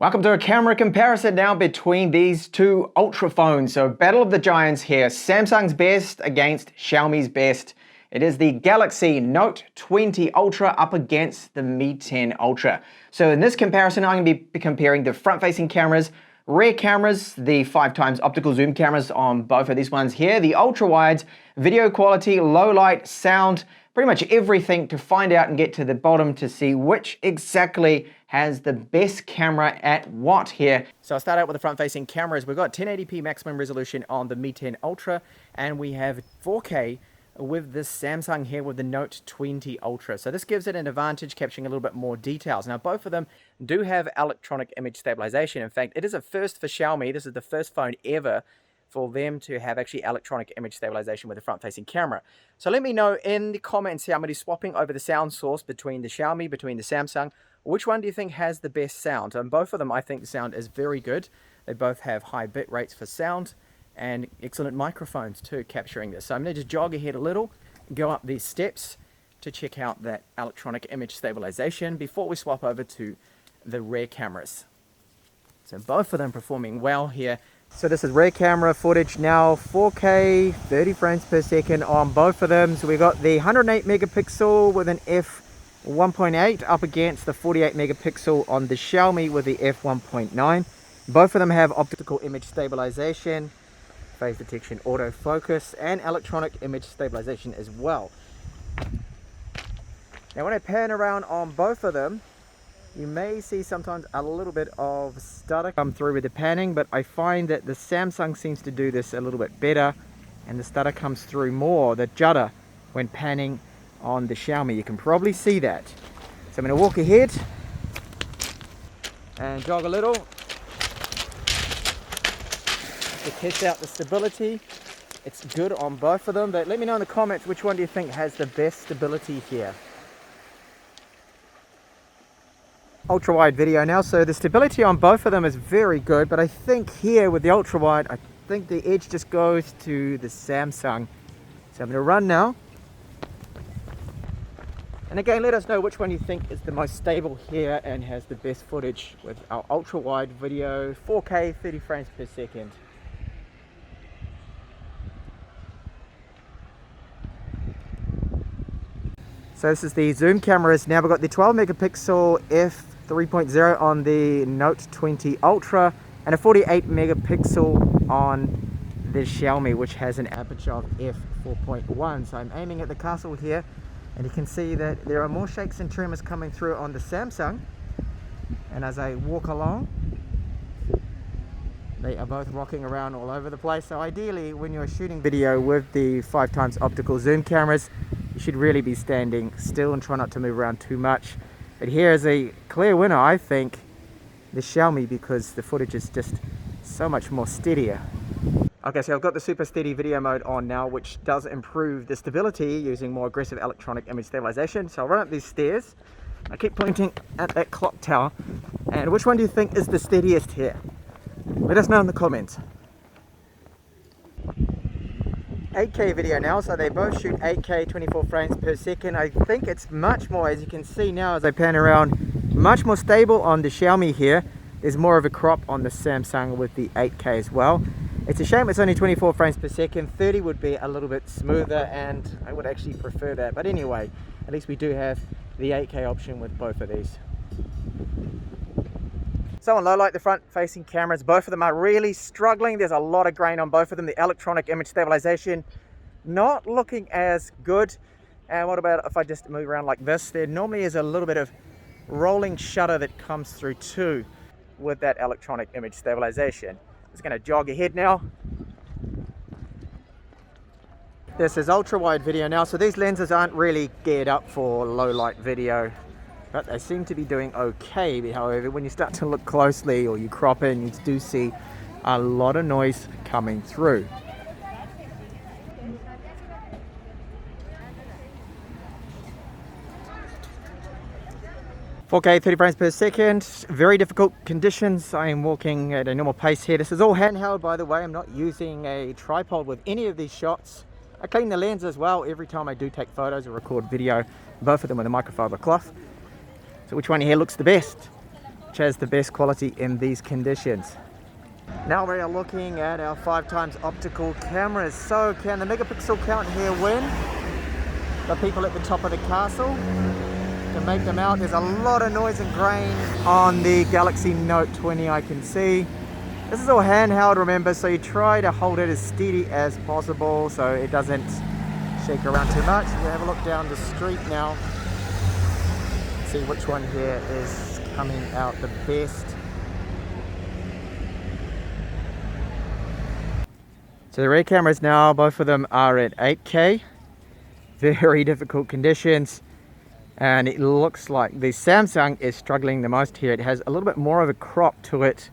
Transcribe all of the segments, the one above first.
Welcome to a camera comparison now between these two ultra phones. So battle of the giants here. Samsung's best against Xiaomi's best. It is the Galaxy Note 20 Ultra up against the Mi 10 Ultra. So in this comparison, I'm going to be comparing the front-facing cameras, rear cameras, the 5x optical zoom cameras on both of these ones here, the ultra-wides, video quality, low light, sound, pretty much everything to find out and get to the bottom to see which exactly has the best camera at what here. So I'll start out with the front-facing cameras. We've got 1080p maximum resolution on the Mi 10 Ultra, and we have 4K with this Samsung here with the Note 20 Ultra. So this gives it an advantage, capturing a little bit more details. Now both of them do have electronic image stabilization. In fact, it is a first for Xiaomi. This is the first phone ever for them to have actually electronic image stabilization with a front-facing camera. So let me know in the comments here. I'm going to be swapping over the sound source between the Xiaomi, between the Samsung. Which one do you think has the best sound? And both of them, I think the sound is very good. They both have high bit rates for sound and excellent microphones too, capturing this. So I'm going to just jog ahead a little, go up these steps to check out that electronic image stabilization before we swap over to the rear cameras. So both of them performing well here. So this is rear camera footage now, 4K, 30 frames per second on both of them. So we got the 108 megapixel with an f1.8 up against the 48 megapixel on the Xiaomi with the f1.9. Both of them have optical image stabilization, phase detection, autofocus, and electronic image stabilization as well. Now when I pan around on both of them, you may see sometimes a little bit of stutter come through with the panning, but I find that the Samsung seems to do this a little bit better, and the stutter comes through more, the judder, when panning on the Xiaomi. You can probably see that. So I'm going to walk ahead and jog a little to test out the stability. It's good on both of them, but let me know in the comments which one do you think has the best stability here. Ultra wide video now, so the stability on both of them is very good, but I think here with the ultra wide, I think the edge just goes to the Samsung. So I'm going to run now, and again let us know which one you think is the most stable here and has the best footage with our ultra wide video, 4K 30 frames per second. So this is the zoom cameras. Now we've got the 12 megapixel f3.0 on the Note 20 Ultra and a 48 megapixel on the Xiaomi, which has an aperture of f4.1. So I'm aiming at the castle here, and you can see that there are more shakes and tremors coming through on the Samsung. And as I walk along, they are both rocking around all over the place. So ideally, when you're shooting video with the 5x optical zoom cameras, you should really be standing still and try not to move around too much. But here is a clear winner, I think, the Xiaomi, because the footage is just so much more steadier. Okay, so I've got the super steady video mode on now, which does improve the stability using more aggressive electronic image stabilization. So I'll run up these stairs. I keep pointing at that clock tower. And which one do you think is the steadiest here? Let us know in the comments. 8K video now, so they both shoot 8K 24 frames per second. I think it's much more, as you can see now as I pan around, much more stable on the Xiaomi here. There's more of a crop on the Samsung with the 8K as well. It's a shame it's only 24 frames per second. 30 would be a little bit smoother, and I would actually prefer that. But anyway, at least we do have the 8K option with both of these. So on Lowlight, the front-facing cameras, both of them are really struggling. There's a lot of grain on both of them. The electronic image stabilization not looking as good. And what about if I just move around like this? There normally is a little bit of rolling shutter that comes through too with that electronic image stabilization. Just going to jog ahead now. This is ultra-wide video now, so these lenses aren't really geared up for low-light video, but they seem to be doing okay. However, when you start to look closely or you crop in, you do see a lot of noise coming through. .4K 30 frames per second, very difficult conditions. I am walking at a normal pace here. This is all handheld, by the way. I'm not using a tripod with any of these shots. I clean the lens as well every time I do take photos or record video, both of them with a microfiber cloth. So which one here looks the best? which has the best quality in these conditions. Now we are looking at our 5x optical cameras. So can the megapixel count here win? The people at the top of the castle can make them out. There's a lot of noise and grain on the Galaxy Note 20, I can see. This is all handheld, remember, so you try to hold it as steady as possible so it doesn't shake around too much. We'll have a look down the street now, see which one here is coming out the best. So the rear cameras now, both of them are at 8K. Very difficult conditions. And it looks like the Samsung is struggling the most here. It has a little bit more of a crop to it.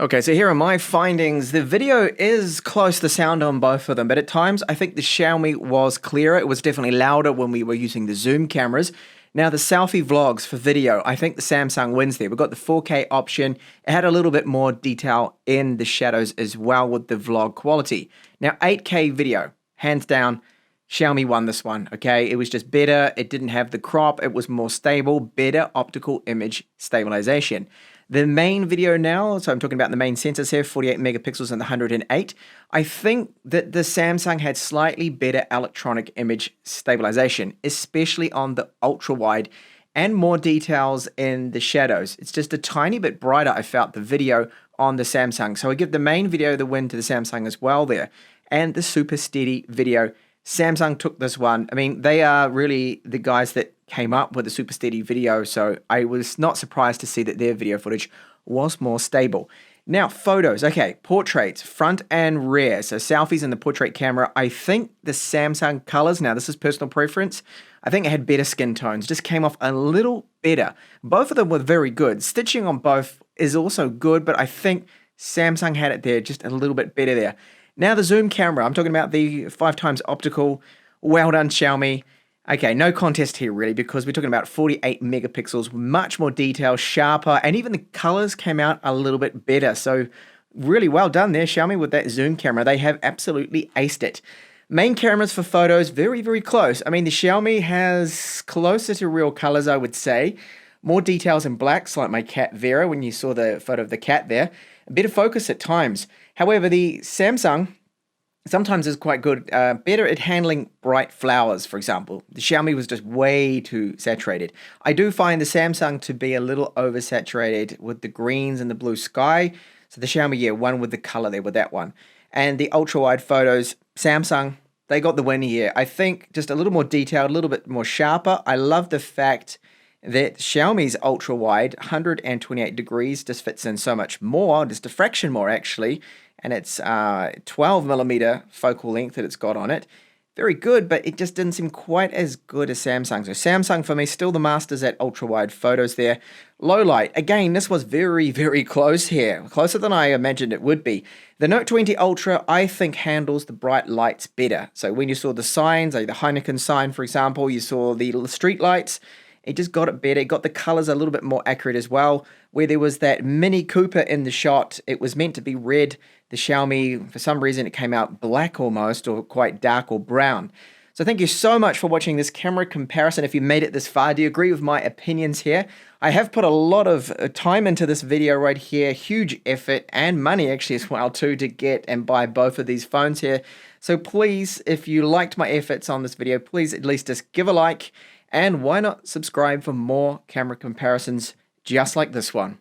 Okay, so here are my findings. The video is close, the sound on both of them, but at times I think the Xiaomi was clearer. It was definitely louder when we were using the zoom cameras. Now the selfie vlogs for video, I think the Samsung wins there. We've got the 4K option. It had a little bit more detail in the shadows as well with the vlog quality. Now 8K video, hands down, Xiaomi won this one, okay? It was just better. It didn't have the crop. It was more stable, better optical image stabilization. The main video now, so I'm talking about the main sensors here, 48 megapixels and the 108. I think that the Samsung had slightly better electronic image stabilization, especially on the ultra wide and more details in the shadows. It's just a tiny bit brighter, I felt, the video on the Samsung. So I give the main video the win to the Samsung as well there. And the super steady video, Samsung took this one. I mean, they are really the guys that came up with the super steady video, so I was not surprised to see that their video footage was more stable. Now, photos. Okay, portraits, front and rear. So selfies in the portrait camera. I think the Samsung colors, now this is personal preference, I think it had better skin tones, just came off a little better. Both of them were very good. Stitching on both is also good, but I think Samsung had it there just a little bit better there. Now the zoom camera, I'm talking about the 5x optical. Well done, Xiaomi. Okay, no contest here really, because we're talking about 48 megapixels, much more detail, sharper, and even the colors came out a little bit better. So really well done there, Xiaomi, with that zoom camera. They have absolutely aced it. Main cameras for photos, very, very close. I mean, the Xiaomi has closer to real colors, I would say. More details in blacks, like my cat Vera, when you saw the photo of the cat there. A bit of focus at times. However, the Samsung sometimes is quite good, better at handling bright flowers, for example. The Xiaomi was just way too saturated. I do find the Samsung to be a little oversaturated with the greens and the blue sky. So the Xiaomi, yeah, one with the color there with that one. And the ultra wide photos, Samsung, they got the win here. I think just a little more detailed, a little bit more sharper. I love the fact that Xiaomi's ultra wide 128 degrees just fits in so much more, just a fraction more actually, and it's 12 millimeter focal length that it's got on it. Very good, but it just didn't seem quite as good as Samsung. So Samsung for me still the masters at ultra wide photos there. Low light, again, this was very, very close here, closer than I imagined it would be. The Note 20 Ultra, I think, handles the bright lights better. So when you saw the signs, like the Heineken sign, for example, you saw the street lights, it just got it better. It got the colors a little bit more accurate as well. Where there was that Mini Cooper in the shot, it was meant to be red. The Xiaomi, for some reason, it came out black almost, or quite dark or brown. So thank you so much for watching this camera comparison. If you made it this far, do you agree with my opinions here? I have put a lot of time into this video right here, huge effort and money actually as well too to get and buy both of these phones here. So please, if you liked my efforts on this video, please at least just give a like. And why not subscribe for more camera comparisons just like this one?